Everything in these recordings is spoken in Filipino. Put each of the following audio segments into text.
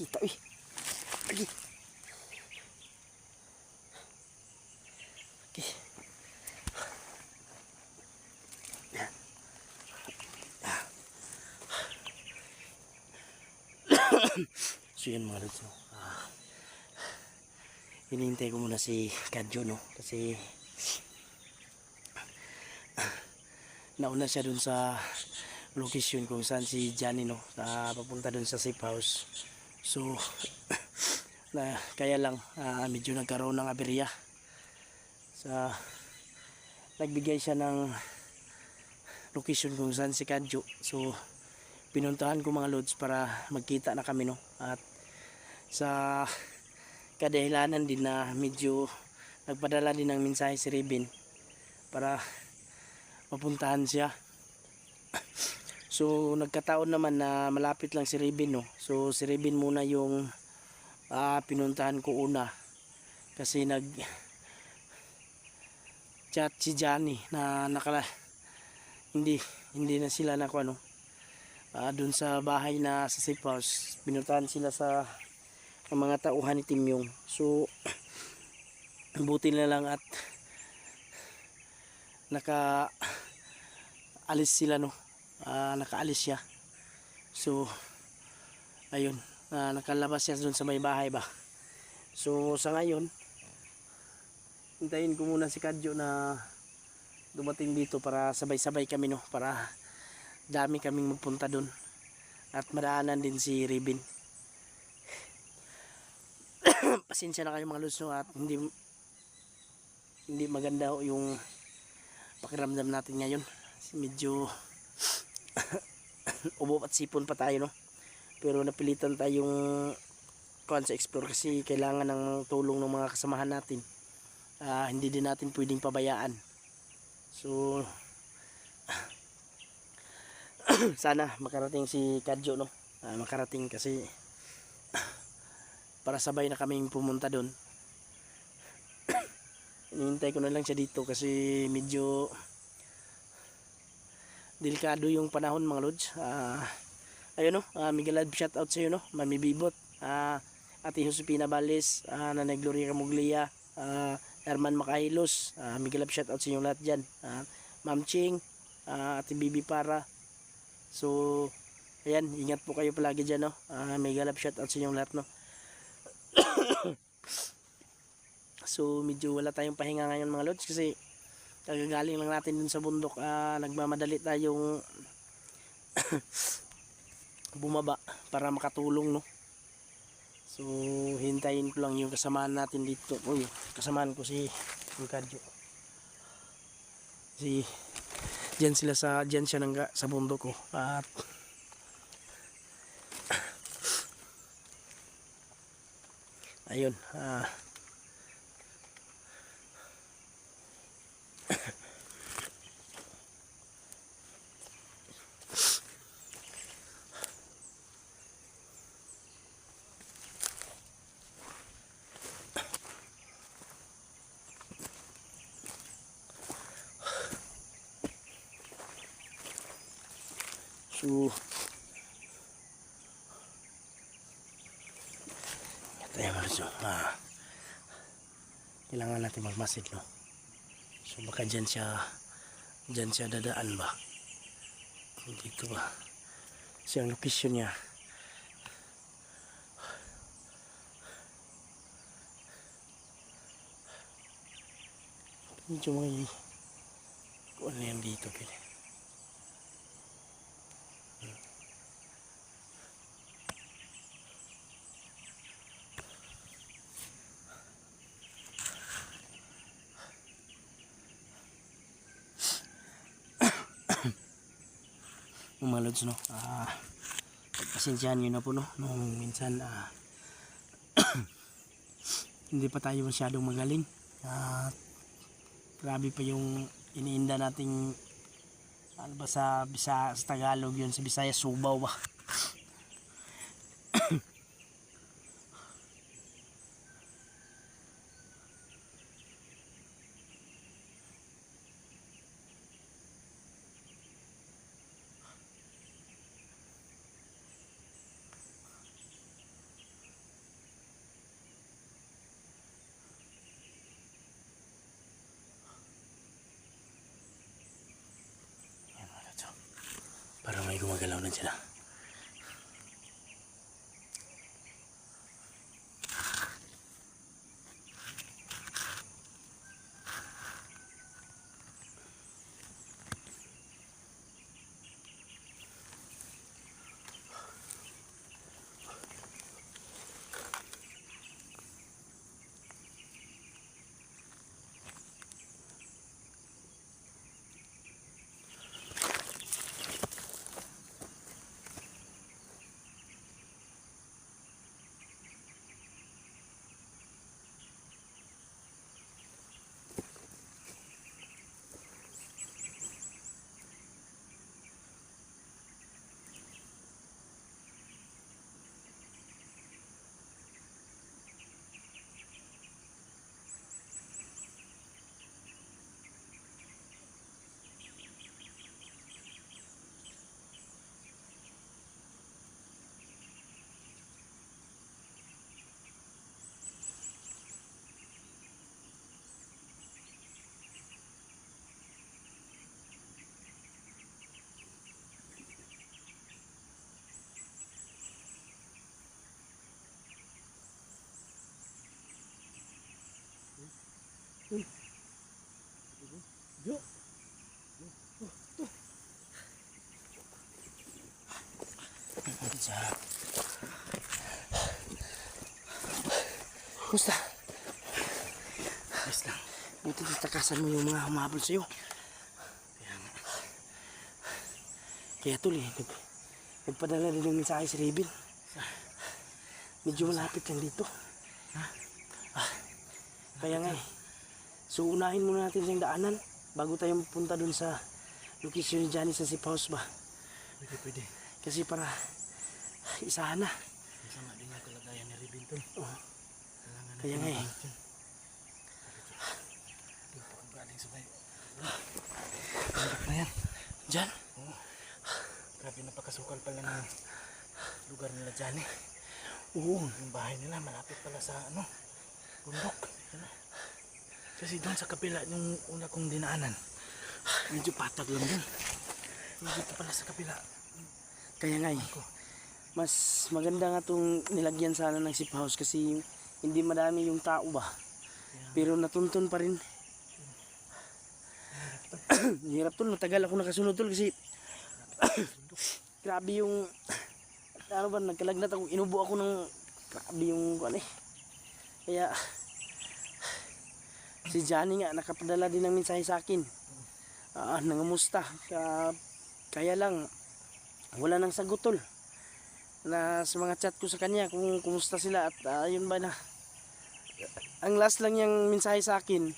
Kita lagi. Okay. So yan mga lods, hinihintay ko muna si Kadyo, no, kasi nauna siya dun sa location kung saan si Johnny, no, papunta dun sa safe house. So na kaya lang medyo nagkaroon ng aberya sa nagbigay siya ng location kung saan si Kadyo. So pinuntahan ko mga lods para magkita na kami, no, at sa kadahilanan din na medyo nagpadala din ng mensahe si Ribin para mapuntahan siya. So nagkataon naman na malapit lang si Ribin, no. So si Ribin muna yung pinuntahan ko una kasi nag chat si Johnny na hindi na sila nakuha, no, dun sa bahay na sa safe house. Pinuntahan sila sa mga tauhan ni Timyong. So buti na lang at nakaalis sila, no, nakaalis siya. So ayun, nakalabas siya dun sa may bahay ba. So sa ngayon hintayin ko muna si Kadyo na dumating dito para sabay-sabay kami, no, para dami kaming magpunta dun at madaanan din si Ribin. Pasensya na kayo mga lods, no, at hindi maganda yung pakiramdam natin ngayon. Medyo ubo at sipon pa tayo, no, pero napilitan tayong kuhan sa explore kasi kailangan ng tulong ng mga kasamahan natin. Hindi din natin pwedeng pabayaan. So sana makarating si Kadyo, no, makarating kasi para sabay na kaming pumunta doon. Hinihintay ko na lang siya dito kasi medyo delikado yung panahon mga lods. Ayun, no, Miguel Lab, shout out sa iyo, no, Mami Bibot, Ate Josepina Balis, Nanay Gloria Camuglia, Herman Makahilos, Miguel Lab, shout out sa inyo lahat dyan, Ma'am Ching, Ate Bibi Para. So ayan, ingat po kayo palagi dyan, no. Miguel Lab, shout out sa inyo lahat, no. So medyo wala tayong pahinga ngayon mga lods kasi kagagaling lang natin dun sa bundok. Nagmamadali tayong bumaba para makatulong, no. So hintayin ko lang yung kasamaan natin dito. Uy, kasamaan ko si Kadyo. Diyan siya sa bundok ko. At ayun, so tayo marso. Kailangan natin magmasid, no. So baka dyan siya dadaan ba, dito ba siyang location niya. Medyo may kung ano yan dito pwede. Mga lods, no, pagpasensyahan nyo na po, no, nung minsan hindi pa tayo masyadong magaling. Grabe pa yung iniinda nating ano ba sa Tagalog yun, sa Bisaya subaw ba. Para may gumagalaw na dyan. Yo. Kumusta? Ayos lang. Buti takasan mo yung mga humabol sa'yo. Kaya tol nagpadala rin yung mensahe si Raven. Medyo malapit lang dito. Kaya nga so unahin muna natin siyang daanan bago tayo mapunta dun sa location ni Johnny sa safe house ba? Pwede. Kasi para isahan na. Masama din yung kalagayan ni Raven tol. Kaya nga na yan. Diyan? Grabe napakasukal pala ng lugar nila Johnny. Oo. Yung bahay nila malapit pala sa bundok. Kasi doon sa kapila yung una kong dinaanan medyo patag lang doon. Dito pala sa kapila. Kaya nga mas maganda nga itong nilagyan sana ng safe house kasi hindi madami yung tao ba. Pero natuntun pa rin. Hirap tol, matagal ako nakasunod tol kasi grabe yung nagkalagnat ako, inubo ako ng grabe yung kaya si Johnny nga nakapadala din ng mensahe sa akin, nangamusta kaya lang wala nang sagot tol na sa mga chat ko sa kanya kung kumusta sila at ayun ba na ang last lang yung mensahe sa akin,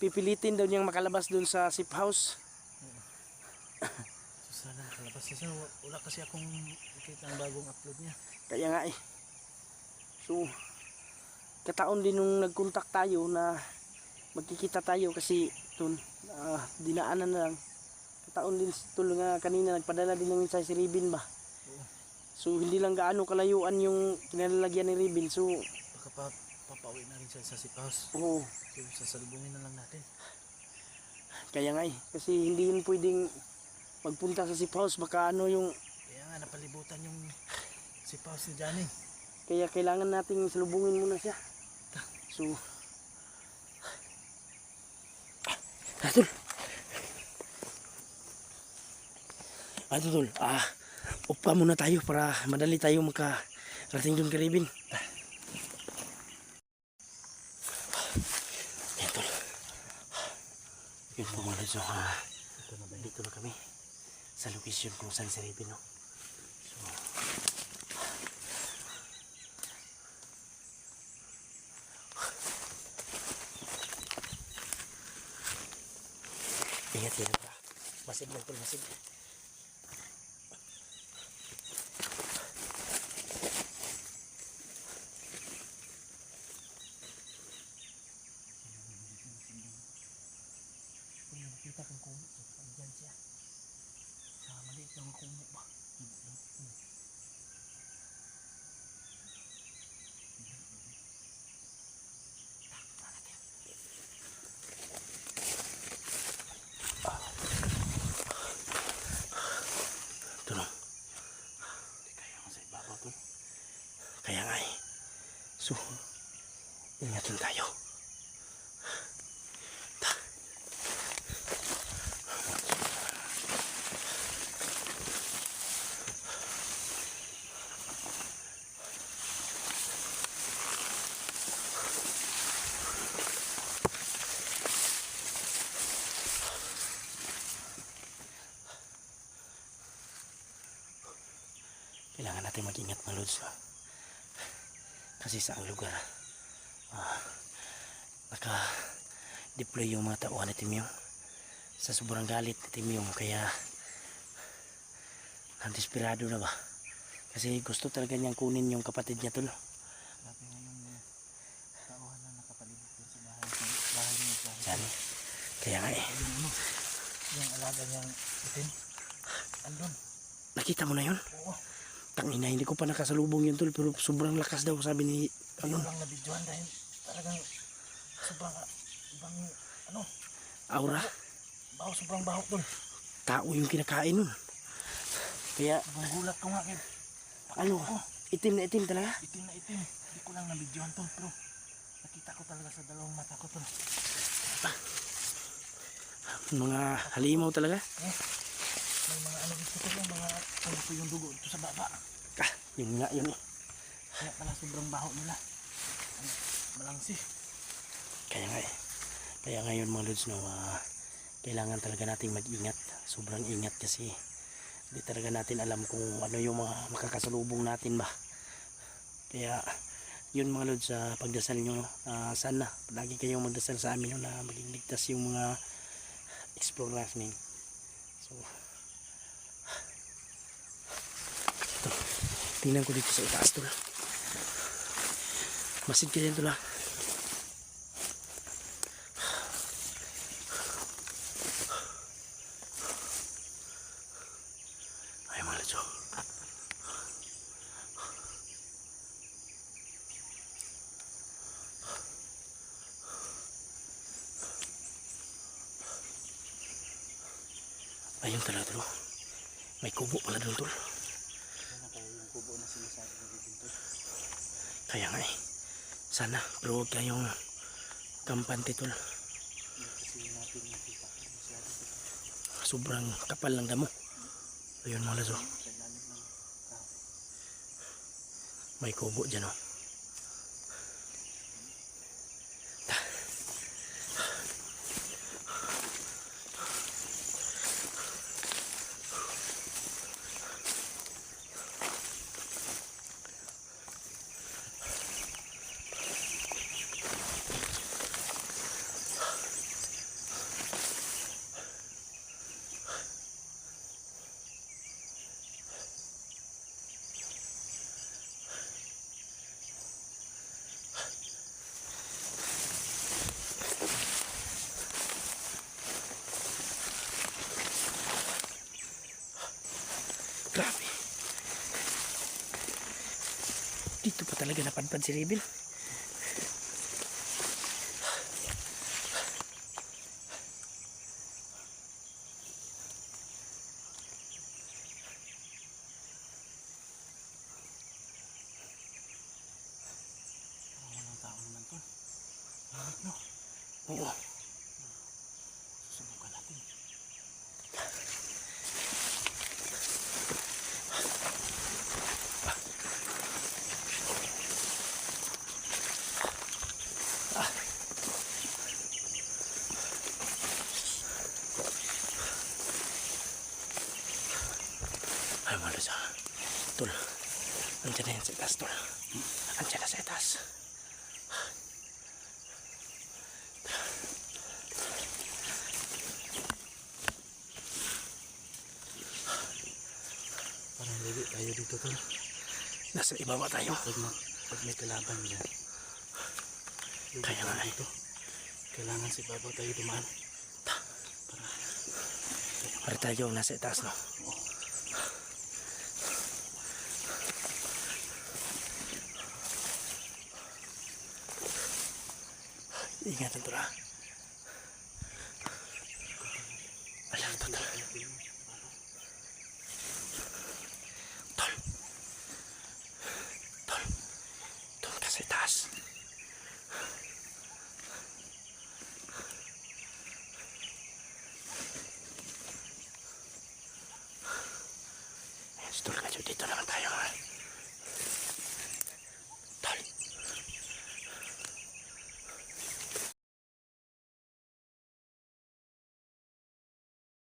pipilitin daw niyang makalabas dun sa safe house. Sana makalabas siya. Wala kasi akong nakita ang bagong upload niya. Kaya nga so kataon din nung nag-contact tayo na magkikita tayo kasi dun dinaanan na lang. Kataon din tulong nga kanina nagpadala din ng mensahe si Raven ba. So hindi lang gaano kalayuan yung kinalalagyan ni Raven. So baka papauwi na rin siya sa safe house. Oo. So sasalubungin na lang natin. Kaya nga kasi hindi yun pwedeng magpunta sa safe house, baka yung kaya nga napalibutan yung safe house ni Johnny. Kaya kailangan nating salubungin muna siya. So tol tol, upa muna tayo para madali tayo makarating dun kay Raven. Yan tol, yun po muna so dito na kami sa location kung saan si Raven so ingat yan pa masid lang tol, masid. Kita kang kumot dyan siya sa maliit lang kumot ba. kailangan natin mag-ingat mga lods, no? Kasi sa ang lugar naka-deploy yung mga tauhan ni Timyong. Sa sobrang galit ni Timyong, kaya desperado na ba, kasi gusto talaga niyang kunin yung kapatid niya tol. Grabe ngayon yung tauhan na nakapalibot doon sa bahay niya. Diyan. Kaya nga eh. Yung ano, yung alaga niyang itim. Andun. Nakita mo na yun? Oo. Tangina, hindi ko pa nakasalubong yun tol, pero sobrang lakas daw sabi ni ano. Lang nabidyohan dahil talagang sobrang ibang ano. Aura. Sobrang baho doon. Tao yung kinakain nun. Kaya Sobrang gulat ko nga kay. ano, itim na itim talaga. Itim na itim. Hindi ko lang nabidyohan tol, pero nakita ko talaga sa dalawang mata ko tol. Mga halimaw talaga. May mga ano dito tol, mga ano po yung dugo dito sa baba. Yun nga yun eh. Kaya pala sobrang baho nila. Ano, malangsi. Kaya nga eh. Kaya ngayon mga lods, no, kailangan talaga nating mag-ingat. Sobrang ingat kasi hindi talaga natin alam kung ano yung mga makakasalubong natin ba. Kaya yun mga lods, sa pagdasal nyo, sana lagi kayong magdasal sa amin, no, na maging ligtas yung mga explore namin. So ito, tingnan ko dito sa itaas tol. Masid ka din tol ha. Ay mga lods, oh. Ayun talaga tol. May kubo pala doon tol. Yung kubo na sinasabi ko dito. Kaya nga eh. Sana, pero huwag kayong kampante tol. Kasi natin nakita. Sobrang kapal ng damo. Ayun mga lazo. May kubo dyan oh. Grabe. Dito pa talaga napadpad si Rebel. Walang tao naman to. Lamig no. Oo. Susubukan natin. Ay mga lazo. Tol. Andiyan na yan sa itaas tol. Andiyan na sa itaas. Parang lili tayo dito tol. Nasa ibaba tayo. Pag may kalaban dyan. Kaya nga eh. dito. Kailangan si Babaw tayo dumaan. Para tayo nasa itaas no. Ingatan tol ha. Alam to tol. Tol. Tol. Doon ka sa itaas. Ayan, tol ka dito naman tayo ha.